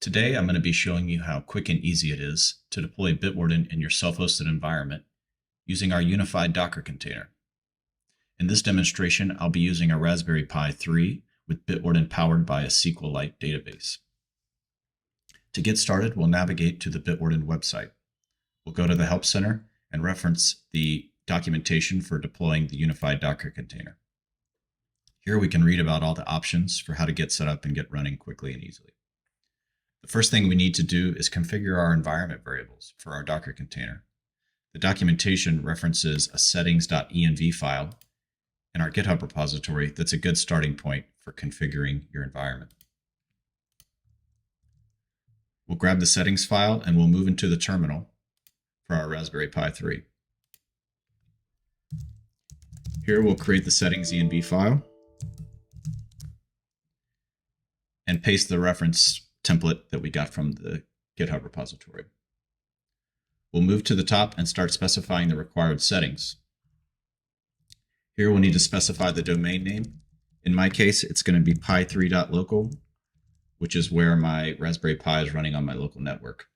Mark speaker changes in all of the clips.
Speaker 1: Today, I'm going to be showing you how quick and easy it is to deploy Bitwarden in your self-hosted environment using our unified Docker container. In this demonstration, I'll be using a Raspberry Pi 3 with Bitwarden powered by a SQLite database. To get started, we'll navigate to the Bitwarden website. We'll go to the Help Center and reference the documentation for deploying the unified Docker container. Here we can read about all the options for how to get set up and get running quickly and easily. The first thing we need to do is configure our environment variables for our Docker container. The documentation references a settings.env file in our GitHub repository that's a good starting point for configuring your environment. We'll grab the settings file and we'll move into the terminal for our Raspberry Pi 3. Here we'll create the settings.env file and paste the reference template that we got from the GitHub repository. We'll move to the top and start specifying the required settings. Here we'll need to specify the domain name. In my case, it's going to be pi3.local, which is where my Raspberry Pi is running on my local network.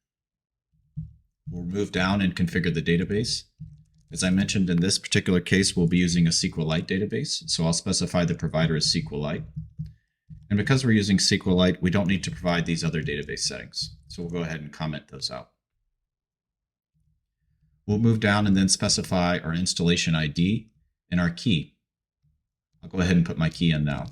Speaker 1: We'll move down and configure the database. As I mentioned, in this particular case, we'll be using a SQLite database, so I'll specify the provider as SQLite. And because we're using SQLite, we don't need to provide these other database settings. So we'll go ahead and comment those out. We'll move down and then specify our installation ID and our key. I'll go ahead and put my key in now.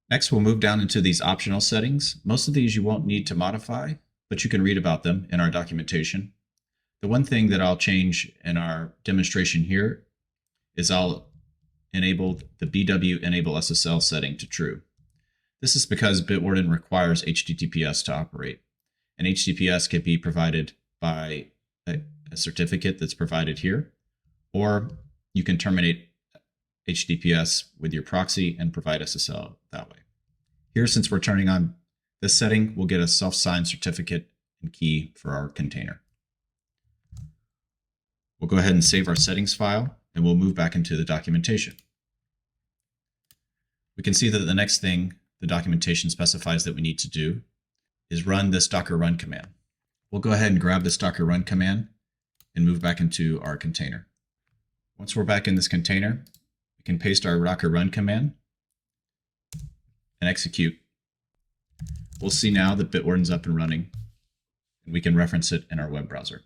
Speaker 1: Next, we'll move down into these optional settings. Most of these you won't need to modify, but you can read about them in our documentation. The one thing that I'll change in our demonstration here is I'll enable the BW enable SSL setting to true. This is because Bitwarden requires HTTPS to operate, and HTTPS can be provided by a certificate that's provided here, or you can terminate HTTPS with your proxy and provide SSL that way. Here, since we're turning on this setting, we'll get a self-signed certificate and key for our container. We'll go ahead and save our settings file, and we'll move back into the documentation. We can see that the next thing the documentation specifies that we need to do is run this docker run command. We'll go ahead and grab this docker run command and move back into our container. Once we're back in this container, we can paste our docker run command and execute. We'll see now that Bitwarden's up and running, and we can reference it in our web browser.